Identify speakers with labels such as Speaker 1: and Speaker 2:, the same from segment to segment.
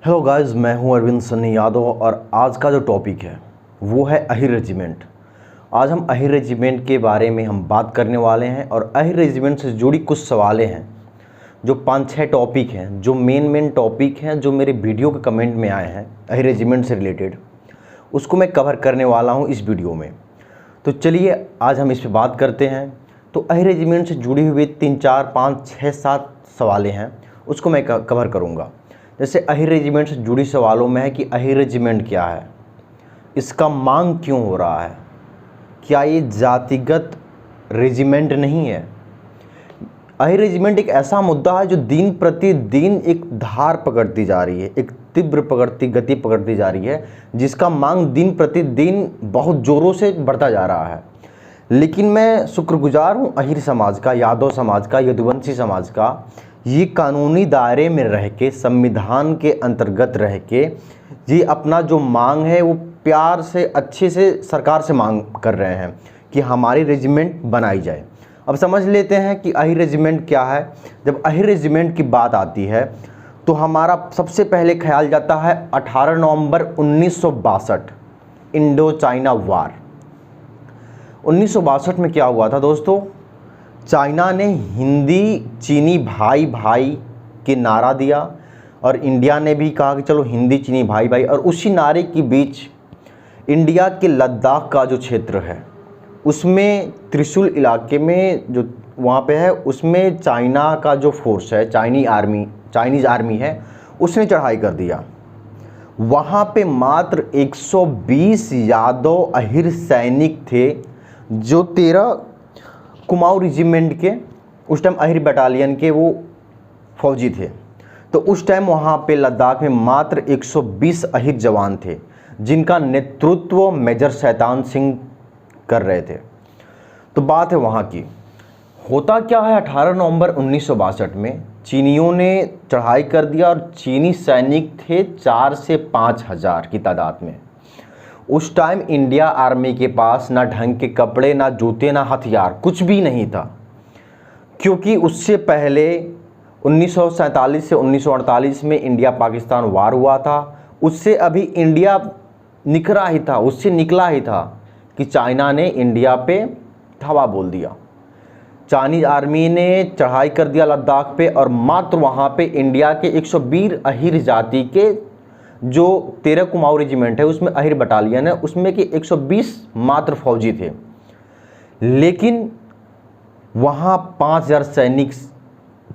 Speaker 1: Hello guys, मैं हूं अरविंद सन्नी यादव और आज का जो टॉपिक है वो है अहिर रेजिमेंट। आज हम अहिर रेजिमेंट के बारे में हम बात करने वाले हैं और अहिर रेजिमेंट से जुड़ी कुछ सवालें हैं जो 5-6 टॉपिक हैं, जो मेन टॉपिक हैं जो मेरे वीडियो के कमेंट में आए हैं अहिर रेजिमेंट से रिलेटेड, उसको मैं कवर करने वाला हूं इस वीडियो में। तो चलिए आज हम इस पर बात करते हैं। तो अहिर रेजिमेंट से जुड़ी हुई 3, 4, 5, 6, 7 सवालें हैं, उसको मैं कवर करूँगा। जैसे अहिर रेजिमेंट से जुड़ी सवालों में है कि अहिर रेजिमेंट क्या है, इसका मांग क्यों हो रहा है, क्या ये जातिगत रेजिमेंट नहीं है। अहिर रेजिमेंट एक ऐसा मुद्दा है जो दिन प्रतिदिन एक धार पकड़ती जा रही है, एक तीव्र गति पकड़ती जा रही है, जिसका मांग दिन प्रतिदिन बहुत ज़ोरों से बढ़ता जा रहा है। लेकिन मैं शुक्रगुजार हूँ अहिर समाज का, यादव समाज का, यदुवंशी समाज का, ये कानूनी दायरे में रह के, संविधान के अंतर्गत रह के ये अपना जो मांग है वो प्यार से, अच्छे से सरकार से मांग कर रहे हैं कि हमारी रेजिमेंट बनाई जाए। अब समझ लेते हैं कि अहिर रेजिमेंट क्या है। जब अहिर रेजिमेंट की बात आती है तो हमारा सबसे पहले ख्याल जाता है 18 नवंबर 1962 इंडो चाइना वार। 1962 में क्या हुआ था दोस्तों, चाइना ने हिंदी चीनी भाई भाई के नारा दिया और इंडिया ने भी कहा कि चलो हिंदी चीनी भाई भाई, और उसी नारे के बीच इंडिया के लद्दाख का जो क्षेत्र है उसमें त्रिशूल इलाके में जो वहाँ पे है, उसमें चाइना का जो फोर्स है, चाइनीज़ आर्मी है, उसने चढ़ाई कर दिया। वहाँ पे मात्र 120 यादव अहिर सैनिक थे जो 13 कुमाऊं रेजिमेंट के, उस टाइम अहिर बटालियन के वो फौजी थे। तो उस टाइम वहाँ पे लद्दाख में मात्र 120 अहिर जवान थे जिनका नेतृत्व मेजर शैतान सिंह कर रहे थे। तो बात है वहाँ की। होता क्या है, 18 नवंबर 1962 में चीनियों ने चढ़ाई कर दिया और चीनी सैनिक थे 4 से 5 हज़ार की तादाद में। उस टाइम इंडिया आर्मी के पास ना ढंग के कपड़े, ना जूते, ना हथियार, कुछ भी नहीं था, क्योंकि उससे पहले 1947 से 1948 में इंडिया पाकिस्तान वार हुआ था। उससे अभी इंडिया निकला ही था कि चाइना ने इंडिया पे धावा बोल दिया। चाइनीज आर्मी ने चढ़ाई कर दिया लद्दाख पे और मात्र वहाँ पे इंडिया के 120 अहिर जाति के जो 13 कुमाऊं रेजिमेंट है उसमें अहिर बटालियन है, उसमें कि 120 मात्र फौजी थे। लेकिन वहाँ 5000 सैनिक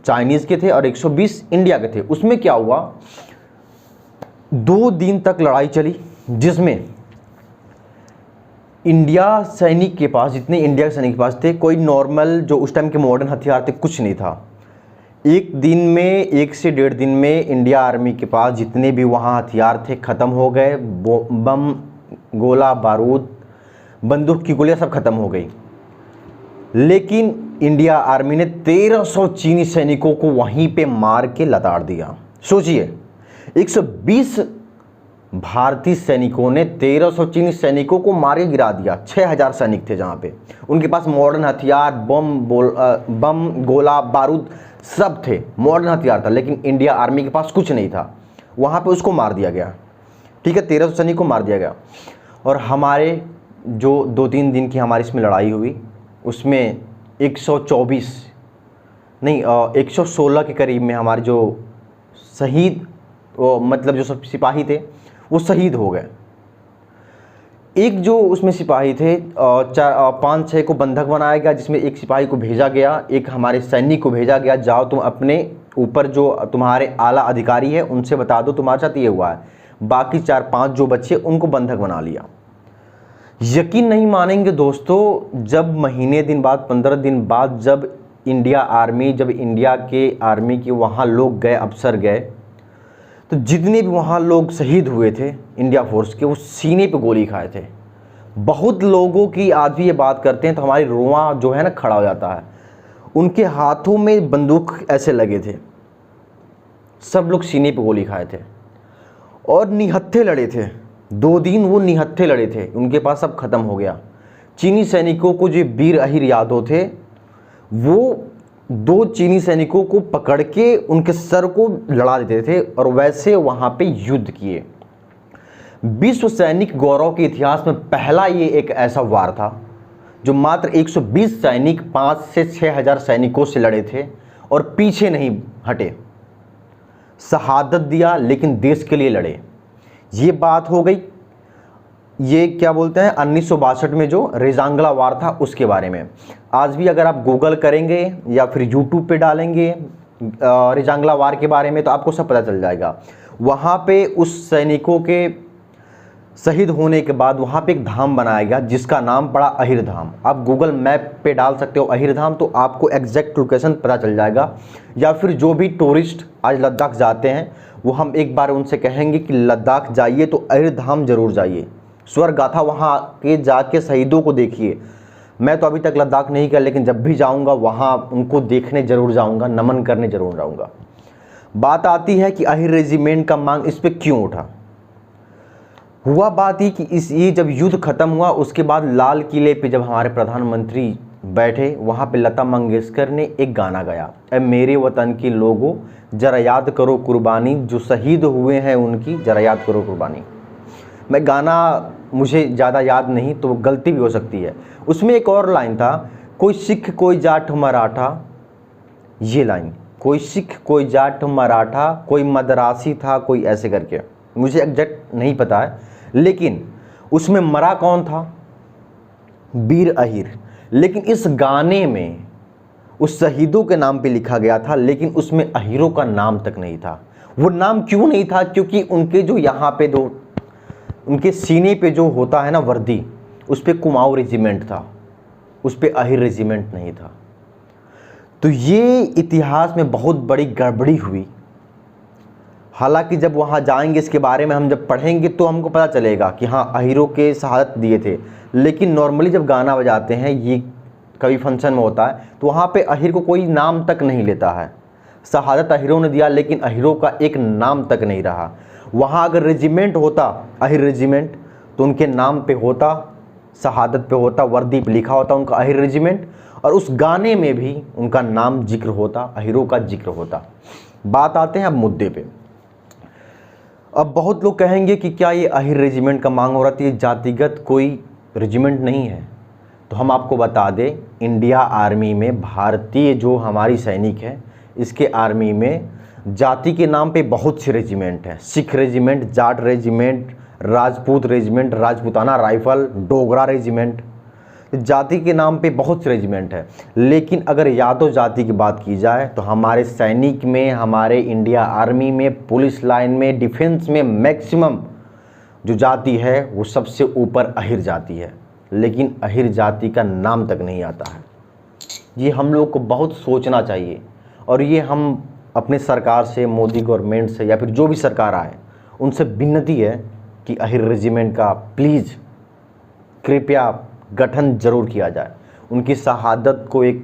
Speaker 1: चाइनीज़ के थे और 120 इंडिया के थे। उसमें क्या हुआ, 2 दिन तक लड़ाई चली जिसमें इंडिया सैनिक के पास, जितने इंडिया के सैनिक के पास थे, कोई नॉर्मल जो उस टाइम के मॉडर्न हथियार थे कुछ नहीं था। एक दिन में, 1 से 1.5 दिन में इंडिया आर्मी के पास जितने भी वहाँ हथियार थे ख़त्म हो गए। बम, गोला बारूद, बंदूक की गोलियाँ सब ख़त्म हो गई। लेकिन इंडिया आर्मी ने 1300 चीनी सैनिकों को वहीं पे मार के लताड़ दिया। सोचिए, 120 भारतीय सैनिकों ने 1300 चीनी सैनिकों को मार के गिरा दिया। 6000 सैनिक थे जहाँ पे, उनके पास मॉडर्न हथियार, बम, गोला बारूद सब थे, मॉडर्न हथियार था, लेकिन इंडिया आर्मी के पास कुछ नहीं था। वहाँ पे उसको मार दिया गया। ठीक है, 1300 सैनिक को मार दिया गया। और हमारे जो 2-3 दिन की हमारी इसमें लड़ाई हुई उसमें 116 के करीब में हमारे जो शहीद, मतलब जो सब सिपाही थे वो शहीद हो गए। एक जो उसमें सिपाही थे 5-6 को बंधक बनाया गया, जिसमें एक सिपाही को भेजा गया, एक हमारे सैनिक को भेजा गया, जाओ तुम अपने ऊपर जो तुम्हारे आला अधिकारी है उनसे बता दो तुम्हारे साथ ये हुआ है। बाकी 4-5 जो बच्चे उनको बंधक बना लिया। यकीन नहीं मानेंगे दोस्तों, जब महीने दिन बाद, 15 दिन बाद जब इंडिया के आर्मी के वहाँ लोग गए, अफसर गए, तो जितने भी वहाँ लोग शहीद हुए थे इंडिया फोर्स के, वो सीने पे गोली खाए थे। बहुत लोगों की आज भी ये बात करते हैं तो हमारी रुआं जो है ना खड़ा हो जाता है। उनके हाथों में बंदूक ऐसे लगे थे, सब लोग सीने पे गोली खाए थे और निहत्थे लड़े थे। 2 दिन वो निहत्थे लड़े थे, उनके पास सब खत्म हो गया। चीनी सैनिकों को जो वीर अहिर यादव थे वो 2 चीनी सैनिकों को पकड़ के उनके सर को लड़ा देते थे और वैसे वहाँ पे युद्ध किए। विश्व सैनिक गौरव के इतिहास में पहला ये एक ऐसा वार था जो मात्र 120 सैनिक 5 से 6 हज़ार सैनिकों से लड़े थे और पीछे नहीं हटे, शहादत दिया लेकिन देश के लिए लड़े। ये बात हो गई, ये क्या बोलते हैं 1962 में जो रेजांगला वार था उसके बारे में। आज भी अगर आप गूगल करेंगे या फिर यूट्यूब पे डालेंगे रेजांगला वार के बारे में तो आपको सब पता चल जाएगा। वहाँ पे उस सैनिकों के शहीद होने के बाद वहाँ पे एक धाम बनाया गया जिसका नाम पड़ा अहिर धाम। आप गूगल मैप पे डाल सकते हो अहिर धाम, तो आपको एग्जैक्ट लोकेशन पता चल जाएगा। या फिर जो भी टूरिस्ट आज लद्दाख जाते हैं वो हम एक बार उनसे कहेंगे कि लद्दाख जाइए तो अहिर धाम जरूर जाइए, स्वर्ग गाथा वहाँ के जाके शहीदों को देखिए। मैं तो अभी तक लद्दाख नहीं गया, लेकिन जब भी जाऊँगा वहाँ उनको देखने ज़रूर जाऊँगा, नमन करने ज़रूर जाऊँगा। बात आती है कि अहिर रेजिमेंट का मांग इस पर क्यों उठा। हुआ बात ही कि ये जब युद्ध खत्म हुआ उसके बाद लाल किले पे जब हमारे प्रधानमंत्री बैठे, वहाँ पे लता मंगेशकर ने एक गाना गाया, ए मेरे वतन के लोगों जरा याद करो कुर्बानी, जो शहीद हुए हैं उनकी जरा याद करो कुर्बानी। मैं गाना मुझे ज़्यादा याद नहीं तो गलती भी हो सकती है। उसमें एक और लाइन था, कोई सिख कोई जाट मराठा, ये लाइन, कोई सिख कोई जाट मराठा, कोई मद्रासी था कोई, ऐसे करके मुझे एग्जैक्ट नहीं पता है, लेकिन उसमें मरा कौन था, वीर अहिर। लेकिन इस गाने में उस शहीदों के नाम पे लिखा गया था, लेकिन उसमें अहिरों का नाम तक नहीं था। वो नाम क्यों नहीं था, क्योंकि उनके जो यहाँ पे दो उनके सीने पे जो होता है ना वर्दी, उस पर कुमाऊं रेजिमेंट था, उस पर अहिर रेजिमेंट नहीं था। तो ये इतिहास में बहुत बड़ी गड़बड़ी हुई। हालांकि जब वहाँ जाएंगे इसके बारे में हम जब पढ़ेंगे तो हमको पता चलेगा कि हाँ अहिरों के शहादत दिए थे। लेकिन नॉर्मली जब गाना बजाते हैं, ये कभी फंक्शन में होता है, तो वहाँ पे अहिर को कोई नाम तक नहीं लेता है। शहादत अहिरों ने दिया लेकिन अहिरों का एक नाम तक नहीं रहा। वहाँ अगर रेजिमेंट होता अहिर रेजिमेंट तो उनके नाम पे होता, शहादत पे होता, वर्दी पे लिखा होता उनका अहिर रेजिमेंट, और उस गाने में भी उनका नाम जिक्र होता, अहिरों का जिक्र होता। बात आते हैं अब मुद्दे पे। अब बहुत लोग कहेंगे कि क्या ये अहिर रेजिमेंट का मांग हो रहा था, ये जातिगत कोई रेजिमेंट नहीं है। तो हम आपको बता दें, इंडिया आर्मी में भारतीय जो हमारी सैनिक है, इसके आर्मी में जाति के नाम पे बहुत से रेजिमेंट हैं। Sikh regiment, Jat regiment, Rajput regiment, Rajputana rifle, Dogra regiment, जाति के नाम पे बहुत से रेजिमेंट है। लेकिन अगर यादव जाति की बात की जाए तो हमारे सैनिक में, हमारे इंडिया आर्मी में, पुलिस लाइन में, डिफेंस में मैक्सिमम जो जाति है वो सबसे ऊपर अहिर जाति है। लेकिन अहिर जाति का नाम तक नहीं आता है। ये हम लोग को बहुत सोचना चाहिए, और ये हम अपने सरकार से, मोदी गवर्नमेंट से, या फिर जो भी सरकार आए उनसे विनती है कि अहिर रेजिमेंट का प्लीज़ कृपया गठन जरूर किया जाए। उनकी शहादत को एक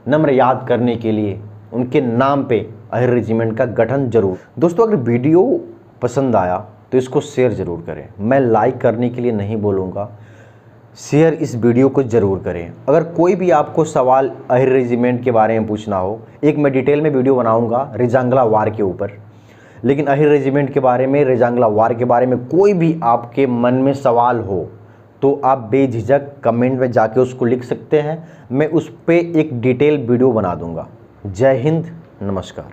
Speaker 1: नम्र याद करने के लिए उनके नाम पे अहिर रेजिमेंट का गठन जरूर। दोस्तों, अगर वीडियो पसंद आया तो इसको शेयर ज़रूर करें। मैं लाइक करने के लिए नहीं बोलूँगा, शेयर इस वीडियो को ज़रूर करें। अगर कोई भी आपको सवाल अहिर रेजिमेंट के बारे में पूछना हो, एक मैं डिटेल में वीडियो बनाऊँगा रेजांगला वार के ऊपर, लेकिन अहिर रेजिमेंट के बारे में, रेजांगला वार के बारे में कोई भी आपके मन में सवाल हो तो आप बेझिझक कमेंट में जाके उसको लिख सकते हैं। मैं उस पर एक डिटेल वीडियो बना दूंगा। जय हिंद, नमस्कार।